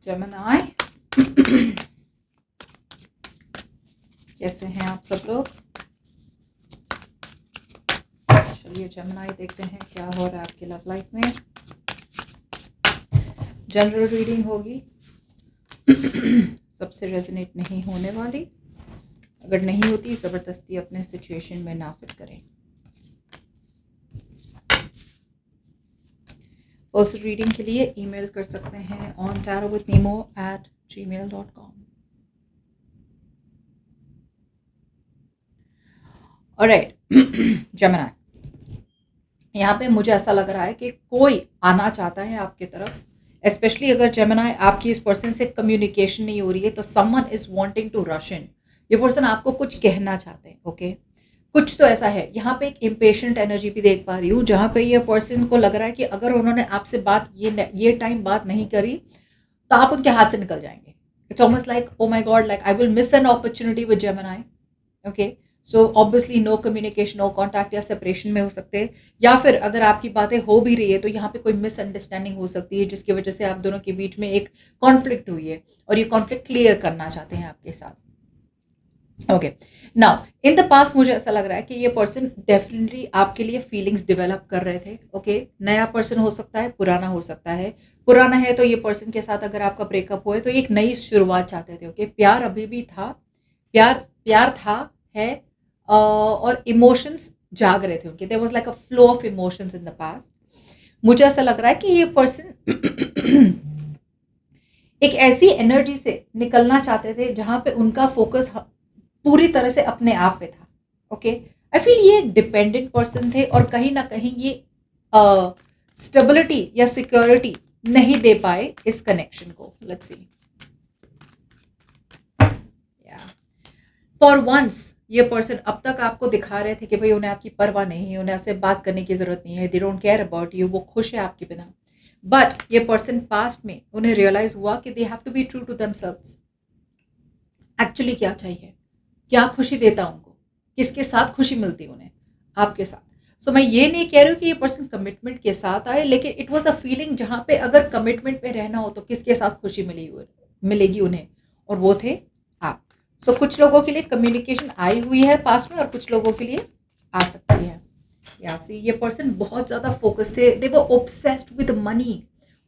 Gemini कैसे हैं आप सब लोग? चलिए जेमिनी देखते हैं क्या हो रहा है आपकी लव लाइफ में। जनरल रीडिंग होगी, सबसे रेजोनेट नहीं होने वाली। अगर नहीं होती ज़बरदस्ती अपने सिचुएशन में ना फिट करें। पर्सनल रीडिंग के लिए ईमेल कर सकते हैं ontarotwithnemo@gmail.com। ऑलराइट जेमिनी, यहाँ पे मुझे ऐसा लग रहा है कि कोई आना चाहता है आपकी तरफ, स्पेशली अगर जेमिनी आपकी इस पर्सन से कम्युनिकेशन नहीं हो रही है तो someone is wanting to rush in. ये पर्सन आपको कुछ कहना चाहते हैं, ओके कुछ तो ऐसा है। यहाँ पे एक इम्पेशेंट एनर्जी भी देख पा रही हूँ, जहाँ पे ये पर्सन को लग रहा है कि अगर उन्होंने आपसे बात ये टाइम बात नहीं करी तो आप उनके हाथ से निकल जाएंगे। It's almost like oh my god, like I will miss an opportunity with Gemini. Okay so obviously no communication, no contact या सेपरेशन में हो सकते हैं, या फिर अगर आपकी बातें हो भी रही है तो यहाँ पे कोई मिसअंडरस्टैंडिंग हो सकती है जिसकी वजह से आप दोनों के बीच में एक कॉन्फ्लिक्ट हुई है और ये कॉन्फ्लिक्ट क्लियर करना चाहते हैं आपके साथ। Okay now in the past मुझे ऐसा लग रहा है कि ये पर्सन डेफिनेटली आपके लिए फीलिंग्स डेवलप कर रहे थे। ओके नया पर्सन हो सकता है, पुराना हो सकता है। पुराना है तो ये पर्सन के साथ अगर आपका ब्रेकअप हुआ है तो एक नई शुरुआत चाहते थे। ओके प्यार अभी भी था, प्यार था है, और इमोशंस जाग रहे थे उनके। There was like a flow of emotions in the past. मुझे ऐसा लग रहा है कि ये पर्सन एक ऐसी एनर्जी से निकलना चाहते थे जहां पे उनका फोकस पूरी तरह से अपने आप पे था। ओके आई फील ये डिपेंडेंट पर्सन थे और कहीं ना कहीं ये स्टेबिलिटी या सिक्योरिटी नहीं दे पाए इस कनेक्शन को। लेट्स सी, फॉर वंस ये पर्सन अब तक आपको दिखा रहे थे कि भाई उन्हें आपकी परवाह नहीं है, उन्हें आपसे बात करने की जरूरत नहीं है, they don't care about you, वो खुश है आपके बिना। बट ये पर्सन पास्ट में उन्हें रियलाइज हुआ कि they have to be true to themselves. Actually क्या चाहिए, क्या खुशी देता उनको, किसके साथ खुशी मिलती उन्हें, आपके साथ। सो मैं ये नहीं कह रही हूँ कि ये पर्सन कमिटमेंट के साथ आए, लेकिन इट वॉज अ फीलिंग जहाँ पे अगर कमिटमेंट पे रहना हो तो किसके साथ खुशी मिलेगी उन्हें, और वो थे आप। सो कुछ लोगों के लिए कम्युनिकेशन आई हुई है पास में और कुछ लोगों के लिए आ सकती है। या सी ये पर्सन बहुत ज़्यादा फोकस थे, they were obsessed with money,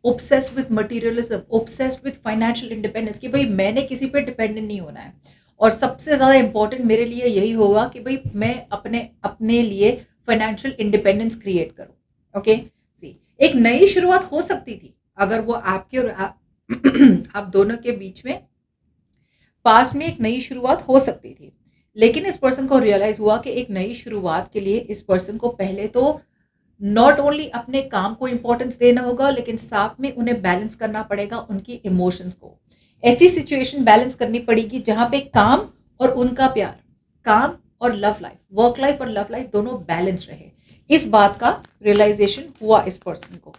obsessed with materialism, obsessed with financial independence कि भाई मैंने किसी पे डिपेंडेंट नहीं होना है। और सबसे ज़्यादा इंपॉर्टेंट मेरे लिए यही होगा कि भाई मैं अपने लिए फाइनेंशियल इंडिपेंडेंस क्रिएट करूँ। ओके सी एक नई शुरुआत हो सकती थी अगर वो आपके और आप दोनों के बीच में पास्ट में एक नई शुरुआत हो सकती थी। लेकिन इस पर्सन को रियलाइज हुआ कि एक नई शुरुआत के लिए इस पर्सन को पहले तो नॉट ओनली अपने काम को इंपॉर्टेंस देना होगा, लेकिन साथ में उन्हें बैलेंस करना पड़ेगा उनकी इमोशंस को। ऐसी सिचुएशन बैलेंस करनी पड़ेगी जहां पे काम और उनका प्यार, काम और लव लाइफ, वर्क लाइफ और लव लाइफ दोनों बैलेंस रहे। इस बात का रियलाइजेशन हुआ इस पर्सन को।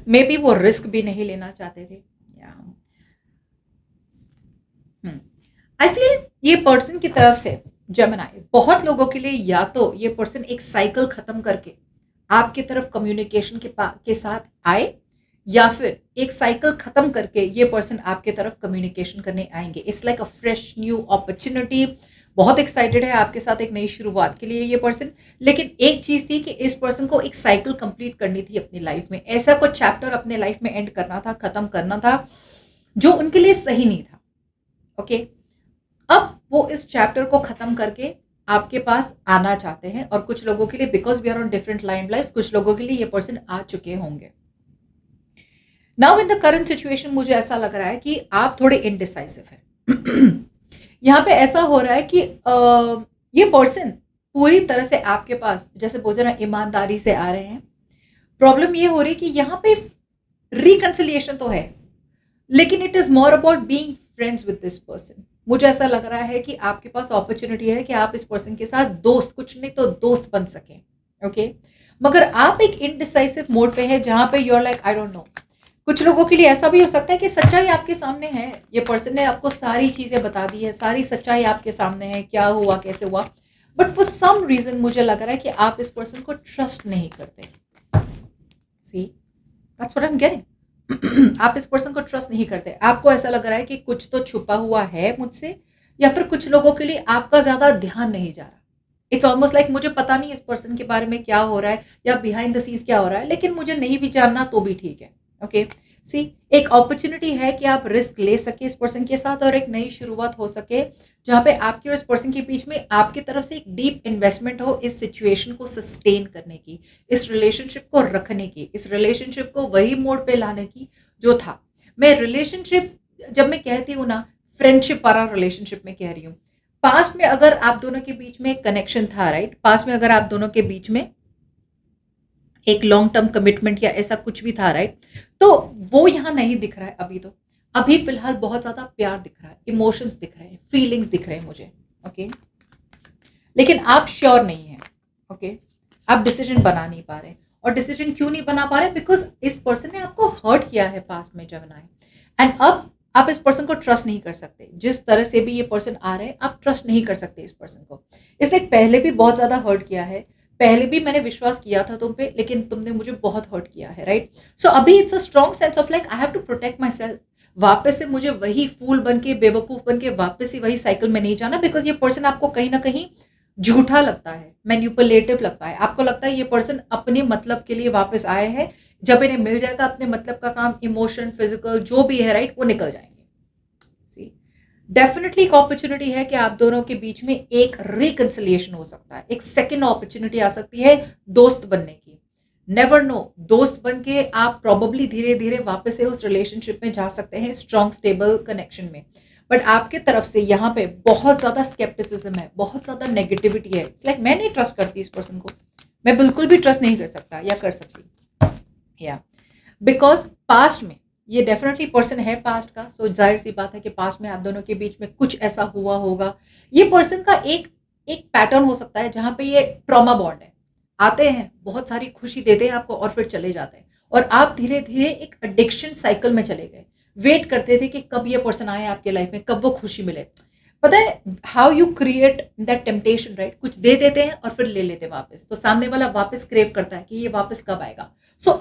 मे बी वो रिस्क भी नहीं लेना चाहते थे। आई फील ये पर्सन की तरफ से जेमिनी बहुत लोगों के लिए या तो ये पर्सन एक साइकिल खत्म करके आपकी तरफ कम्युनिकेशन के साथ आए, या फिर एक साइकिल खत्म करके ये पर्सन आपके तरफ कम्युनिकेशन करने आएंगे। It's like a fresh new opportunity. बहुत एक्साइटेड है आपके साथ एक नई शुरुआत के लिए ये पर्सन। लेकिन एक चीज थी कि इस पर्सन को एक साइकिल कंप्लीट करनी थी अपनी लाइफ में, ऐसा कुछ चैप्टर अपने लाइफ में एंड करना था, खत्म करना था जो उनके लिए सही नहीं था। ओके अब वो इस चैप्टर को खत्म करके आपके पास आना चाहते हैं, और कुछ लोगों के लिए because we are on different line life, कुछ लोगों के लिए ये पर्सन आ चुके होंगे। Now in the current situation मुझे ऐसा लग रहा है कि आप थोड़े इनडिसाइसिव हैं। यहाँ पे ऐसा हो रहा है कि ये पर्सन पूरी तरह से आपके पास जैसे बोलते ना ईमानदारी से आ रहे हैं। प्रॉब्लम ये हो रही है कि यहाँ पे रिकंसिलिएशन तो है, लेकिन it is more about being friends with this person. मुझे ऐसा लग रहा है कि आपके पास अपॉर्चुनिटी है कि आप इस पर्सन के साथ दोस्त, कुछ नहीं तो दोस्त बन सकें। ओके मगर आप एक इनडिसाइसिव मोड पे है जहां पे you are like I don't know. कुछ लोगों के लिए ऐसा भी हो सकता है कि सच्चाई आपके सामने है, ये पर्सन ने आपको सारी चीजें बता दी है, सारी सच्चाई आपके सामने है, क्या हुआ कैसे हुआ, बट फॉर सम रीजन मुझे लग रहा है कि आप इस पर्सन को ट्रस्ट नहीं करते। See that's what I am getting. आप इस पर्सन को ट्रस्ट नहीं करते, आपको ऐसा लग रहा है कि कुछ तो छुपा हुआ है मुझसे, या फिर कुछ लोगों के लिए आपका ज़्यादा ध्यान नहीं जा रहा। इट्स ऑलमोस्ट लाइक मुझे पता नहीं इस पर्सन के बारे में क्या हो रहा है या बिहाइंड द सीन्स क्या हो रहा है, लेकिन मुझे नहीं भी जानना तो भी ठीक है। ओके, सी एक अपॉर्चुनिटी है कि आप रिस्क ले सके इस पर्सन के साथ और एक नई शुरुआत हो सके, जहाँ पे आपके और इस पर्सन के बीच में आपकी तरफ से एक डीप इन्वेस्टमेंट हो इस सिचुएशन को सस्टेन करने की, इस रिलेशनशिप को रखने की, इस रिलेशनशिप को वही मोड पे लाने की जो था। मैं रिलेशनशिप जब मैं कहती हूँ ना, फ्रेंडशिप वाला रिलेशनशिप में कह रही हूँ। पास्ट में अगर आप दोनों के बीच में एक कनेक्शन था, राइट, पास्ट में अगर आप दोनों के बीच में एक लॉन्ग टर्म कमिटमेंट या ऐसा कुछ भी था, राइट, तो वो यहाँ नहीं दिख रहा है अभी। तो अभी फिलहाल बहुत ज्यादा प्यार दिख रहा है, इमोशंस दिख रहे हैं, फीलिंग्स दिख रहे हैं मुझे। ओके, लेकिन आप श्योर नहीं है। ओके, आप डिसीजन बना नहीं पा रहे, और डिसीजन क्यों नहीं बना पा रहे? बिकॉज इस पर्सन ने आपको हर्ट किया है पास्ट में, जमनाई, एंड अब आप इस पर्सन को ट्रस्ट नहीं कर सकते। जिस तरह से भी ये पर्सन आ रहे हैं, आप ट्रस्ट नहीं कर सकते इस पर्सन को। इसलिए पहले भी बहुत ज्यादा हर्ट किया है, पहले भी मैंने विश्वास किया था तुम पे, लेकिन तुमने मुझे बहुत हर्ट किया है, राइट। सो अभी it's a strong sense of like I have to protect myself. वापस से मुझे वही फूल बन के, बेवकूफ बन के वापस से वही साइकिल में नहीं जाना, बिकॉज ये पर्सन आपको कहीं ना कहीं झूठा लगता है, मैन्युपुलेटिव लगता है। आपको लगता है ये पर्सन अपने मतलब के लिए वापस आए हैं, जब इन्हें मिल जाएगा अपने मतलब का काम, इमोशन, फिजिकल जो भी है, राइट, वो निकल जाएंगे। सी डेफिनेटली एक अपॉर्चुनिटी है कि आप दोनों के बीच में एक रिकंसिलिएशन हो सकता है, एक सेकेंड अपॉर्चुनिटी आ सकती है दोस्त बनने की। नेवर नो, दोस्त बन के आप प्रॉबली धीरे धीरे वापस से उस रिलेशनशिप में जा सकते हैं, स्ट्रॉन्ग स्टेबल कनेक्शन में। बट आपके तरफ से यहाँ पे बहुत ज्यादा स्केप्टिसिज्म है, बहुत ज्यादा नेगेटिविटी है। इट्स लाइक मैं नहीं ट्रस्ट करती इस पर्सन को, मैं बिल्कुल भी ट्रस्ट नहीं कर सकता या कर सकती, या बिकॉज पास्ट में ये डेफिनेटली पर्सन है पास्ट का। सो जाहिर सी बात है कि पास्ट में आप दोनों के बीच में कुछ ऐसा हुआ होगा। ये पर्सन का एक एक पैटर्न हो सकता है जहाँ पे ये ट्रॉमा बॉन्ड है, आते हैं, बहुत सारी खुशी देते हैं आपको और फिर चले जाते हैं, और आप धीरे धीरे एक एडिक्शन साइकिल में चले गए। वेट करते थे कि कब ये पर्सन आए आपके लाइफ में, कब वो खुशी मिले। पता है how you create that temptation, right, कुछ दे देते हैं और फिर ले लेते हैं वापस, तो सामने वाला वापस क्रेव करता है कि ये वापस कब आएगा। सो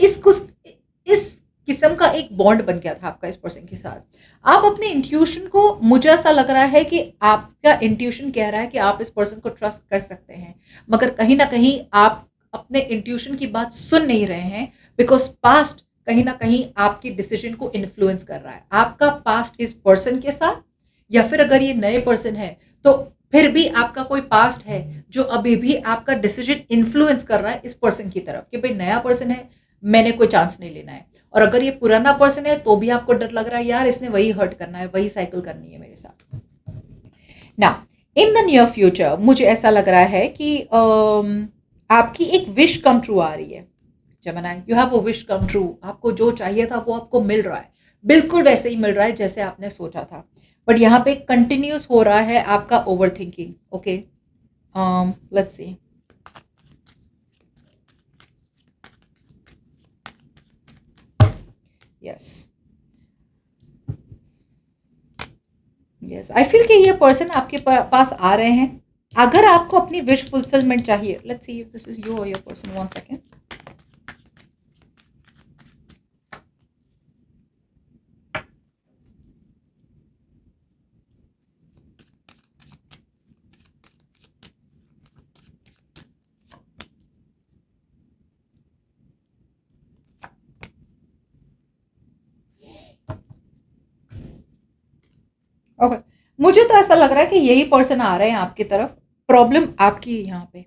इस किस्म का एक बॉन्ड बन गया था आपका इस पर्सन के साथ। आप अपने इंट्यूशन को, मुझे ऐसा लग रहा है कि आपका इंट्यूशन कह रहा है कि आप इस पर्सन को ट्रस्ट कर सकते हैं, मगर कहीं ना कहीं आप अपने इंट्यूशन की बात सुन नहीं रहे हैं, बिकॉज पास्ट कहीं ना कहीं आपकी डिसीजन को इन्फ्लुएंस कर रहा है। आपका पास्ट इस पर्सन के साथ, या फिर अगर ये नए पर्सन है तो फिर भी आपका कोई पास्ट है जो अभी भी आपका डिसीजन इन्फ्लुएंस कर रहा है इस पर्सन की तरफ, कि भाई नया पर्सन है, मैंने कोई चांस नहीं लेना है। और अगर ये पुराना पर्सन है तो भी आपको डर लग रहा है, यार इसने वही हर्ट करना है, वही साइकिल करनी है मेरे साथ। ना इन द नियर फ्यूचर मुझे ऐसा लग रहा है कि आपकी एक विश कम ट्रू आ रही है। जमनाई, you have a wish come true. आपको जो चाहिए था वो आपको मिल रहा है, बिल्कुल वैसे ही मिल रहा है जैसे आपने सोचा था। बट यहाँ पे कंटिन्यूस हो रहा है आपका over thinking. Okay, let's see. Yes yes, I feel कि ये पर्सन आपके पास आ रहे हैं। अगर आपको अपनी विश फुलफिलमेंट चाहिए, let's see if this is you और your person, one second. Okay, मुझे तो ऐसा लग रहा है कि यही पर्सन आ रहे हैं आपकी तरफ। प्रॉब्लम आपकी है यहाँ पे।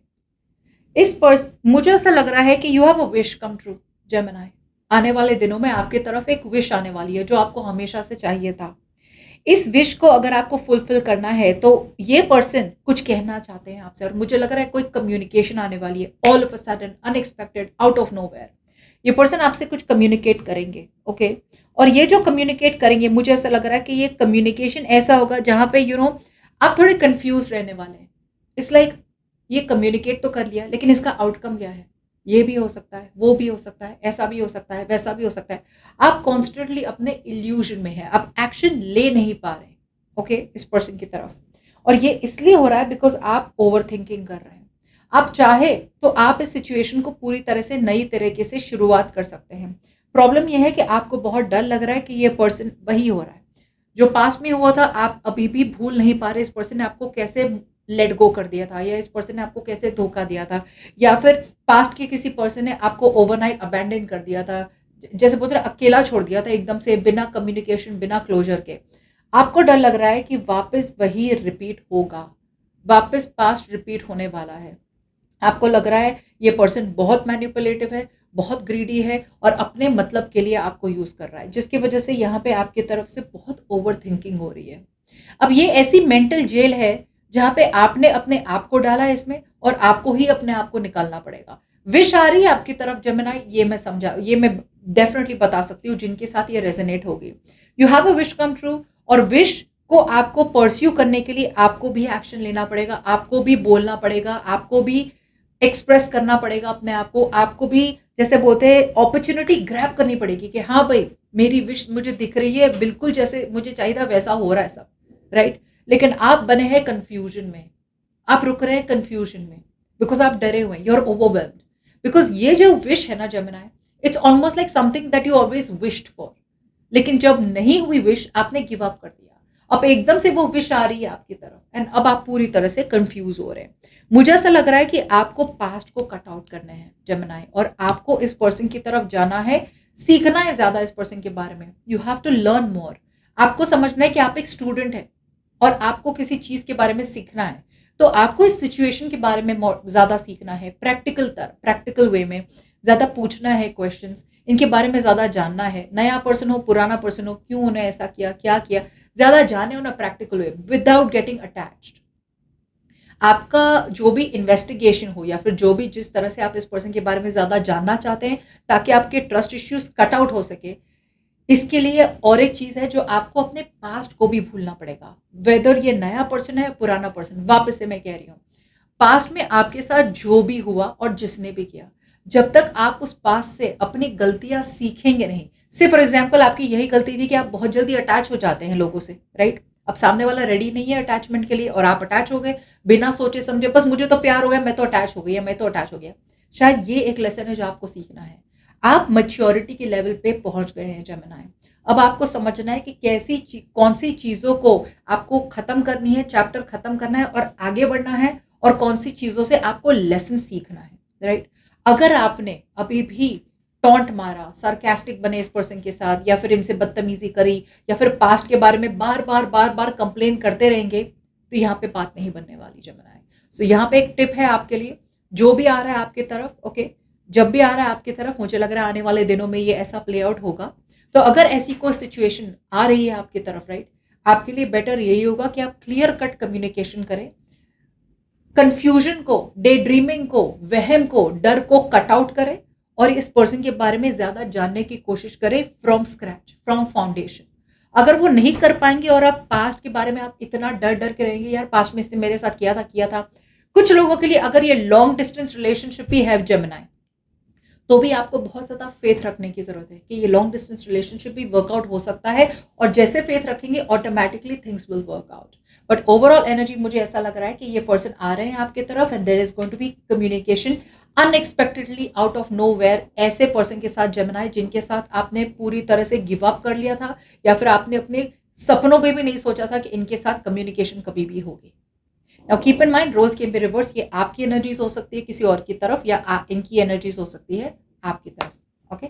मुझे ऐसा लग रहा है कि you have a wish come true Gemini. आने वाले दिनों में आपकी तरफ एक विश आने वाली है जो आपको हमेशा से चाहिए था। इस विश को अगर आपको फुलफिल करना है तो ये पर्सन कुछ कहना चाहते हैं आपसे, और मुझे लग रहा है कोई कम्युनिकेशन आने वाली है, all of a sudden, unexpected, out of nowhere. ये पर्सन आपसे कुछ कम्युनिकेट करेंगे। ओके, और ये जो कम्युनिकेट करेंगे, मुझे ऐसा लग रहा है कि ये कम्युनिकेशन ऐसा होगा जहां पे आप थोड़े कंफ्यूज रहने वाले हैं। इट्स लाइक ये कम्युनिकेट तो कर लिया, लेकिन इसका आउटकम क्या है? ये भी हो सकता है, वो भी हो सकता है, ऐसा भी हो सकता है, वैसा भी हो सकता है। आप कॉन्स्टेंटली अपने इल्यूजन में है, आप एक्शन ले नहीं पा रहे। ओके, इस पर्सन की तरफ। और ये इसलिए हो रहा है बिकॉज आप ओवर थिंकिंग कर रहे हैं। आप चाहे तो आप इस सिचुएशन को पूरी तरह से नई तरीके से शुरुआत कर सकते हैं, प्रॉब्लम ये है कि आपको बहुत डर लग रहा है कि ये पर्सन वही हो रहा है जो पास्ट में हुआ था, आप अभी भी भूल नहीं पा रहे इस पर्सन ने आपको कैसे लेट गो कर दिया था, या इस पर्सन ने आपको कैसे धोखा दिया था, या फिर पास्ट के किसी पर्सन ने आपको ओवरनाइट अबैंडन कर दिया था, जैसे बोलते हैं अकेला छोड़ दिया था एकदम से, बिना कम्युनिकेशन, बिना क्लोजर के। आपको डर लग रहा है कि वापस वही रिपीट होगा, वापस पास्ट रिपीट होने वाला है। आपको लग रहा है ये पर्सन बहुत मैनिपुलेटिव है, बहुत ग्रीडी है और अपने मतलब के लिए आपको यूज़ कर रहा है, जिसकी वजह से यहाँ पे आपकी तरफ से बहुत ओवर थिंकिंग हो रही है। अब ये ऐसी मेंटल जेल है जहाँ पे आपने अपने आप को डाला है इसमें, और आपको ही अपने आप को निकालना पड़ेगा। विश आ रही है आपकी तरफ जेमिनी, ये मैं समझा, ये मैं डेफिनेटली बता सकती हूँ जिनके साथ ये रेजोनेट होगी। You have a wish come true, और विश को आपको परस्यू करने के लिए आपको भी एक्शन लेना पड़ेगा, आपको भी बोलना पड़ेगा, आपको भी एक्सप्रेस करना पड़ेगा अपने आप को, आपको भी जैसे बोलते हैं अपॉर्चुनिटी ग्रैब करनी पड़ेगी कि हाँ भाई मेरी विश मुझे दिख रही है, बिल्कुल जैसे मुझे चाहिए था वैसा हो रहा है सब, राइट। लेकिन आप बने हैं कंफ्यूजन में, आप रुक रहे हैं कंफ्यूजन में, बिकॉज आप डरे हुए हैं, यू आर ओवरवेल्म्ड। बिकॉज ये जो विश है ना Jamuna, it's almost like something that you always wished for, लेकिन जब नहीं हुई विश आपने गिव अप कर दिया। अब एकदम से वो विश आ रही है आपकी तरफ, एंड अब आप पूरी तरह से कंफ्यूज हो रहे हैं। मुझे ऐसा लग रहा है कि आपको पास्ट को कट आउट करना है जमुनाई, और आपको इस पर्सन की तरफ जाना है, सीखना है ज्यादा इस पर्सन के बारे में। You have to learn more. आपको समझना है कि आप एक स्टूडेंट है और आपको किसी चीज के बारे में सीखना है, तो आपको इस सिचुएशन के बारे में ज्यादा सीखना है, प्रैक्टिकल वे में ज्यादा पूछना है क्वेश्चंस, इनके बारे में ज्यादा जानना है। नया पर्सन हो, पुराना पर्सन हो, क्यों उन्हें ऐसा किया, क्या किया, ज्यादा जाने उन्हें practical way, without getting attached. आपका जो भी इन्वेस्टिगेशन हो, या फिर जो भी जिस तरह से आप इस पर्सन के बारे में ज्यादा जानना चाहते हैं ताकि आपके ट्रस्ट इश्यूज कट आउट हो सके, इसके लिए और एक चीज है जो आपको अपने पास्ट को भी भूलना पड़ेगा। वेदर ये नया पर्सन है, पुराना पर्सन, वापस से मैं कह रही हूँ, पास्ट में आपके साथ जो भी हुआ और जिसने भी किया, जब तक आप उस पास्ट से अपनी गलतियां सीखेंगे नहीं। से फॉर एग्जाम्पल आपकी यही गलती थी कि आप बहुत जल्दी अटैच हो जाते हैं लोगों से, राइट। अब सामने वाला रेडी नहीं है अटैचमेंट के लिए और आप अटैच हो गए बिना सोचे समझे, बस मुझे तो प्यार हो गया, मैं तो अटैच हो गई, या मैं तो अटैच हो गया। शायद ये एक लेसन है जो आपको सीखना है। आप मैच्योरिटी के लेवल पे पहुंच गए हैं जमुनाएं। अब आपको समझना है कि कौन सी चीजों को आपको खत्म करनी है, चैप्टर खत्म करना है और आगे बढ़ना है, और कौन सी चीजों से आपको लेसन सीखना है, राइट। अगर आपने अभी भी टॉन्ट मारा, सार्केस्टिक बने इस पर्सन के साथ, या फिर इनसे बदतमीजी करी, या फिर पास्ट के बारे में बार बार कंप्लेन करते रहेंगे, तो यहाँ पे बात नहीं बनने वाली जमुनाएं। सो यहाँ पे एक टिप है आपके लिए, जो भी आ रहा है आपकी तरफ, ओके, जब भी आ रहा है आपकी तरफ, मुझे लग रहा है आने वाले दिनों में ये ऐसा प्ले आउट होगा। तो अगर ऐसी कोई सिचुएशन आ रही है आपकी तरफ, राइट, आपके लिए बेटर यही होगा कि आप क्लियर कट कम्युनिकेशन करें, कंफ्यूजन को, डे ड्रीमिंग को, वहम को, डर को कट आउट करें, और इस पर्सन के बारे में ज्यादा जानने की कोशिश करें फ्रॉम स्क्रैच, फ्रॉम फाउंडेशन। अगर वो नहीं कर पाएंगे और आप पास्ट के बारे में आप इतना डर डर के रहेंगे, यार पास्ट में इसने मेरे साथ किया था। कुछ लोगों के लिए अगर ये लॉन्ग डिस्टेंस रिलेशनशिप भी है जमुनाई, तो भी आपको बहुत ज़्यादा फेथ रखने की ज़रूरत है कि ये लॉन्ग डिस्टेंस रिलेशनशिप भी वर्कआउट हो सकता है, और जैसे फेथ रखेंगे automatically things will work out. But overall energy मुझे ऐसा लग रहा है कि ये पर्सन आ रहे हैं आपके तरफ, and there is going to be communication unexpectedly out of nowhere, ऐसे पर्सन के साथ जमना है जिनके साथ आपने पूरी तरह से गिव अप कर लिया था, या फिर आपने अपने सपनों में भी नहीं सोचा था कि इनके साथ कम्युनिकेशन कभी भी होगी। Now keep in mind, roles can be reverse, ये आपकी एनर्जीज हो सकती है किसी और की तरफ, या इनकी एनर्जीज हो सकती है आपकी तरफ, ओके।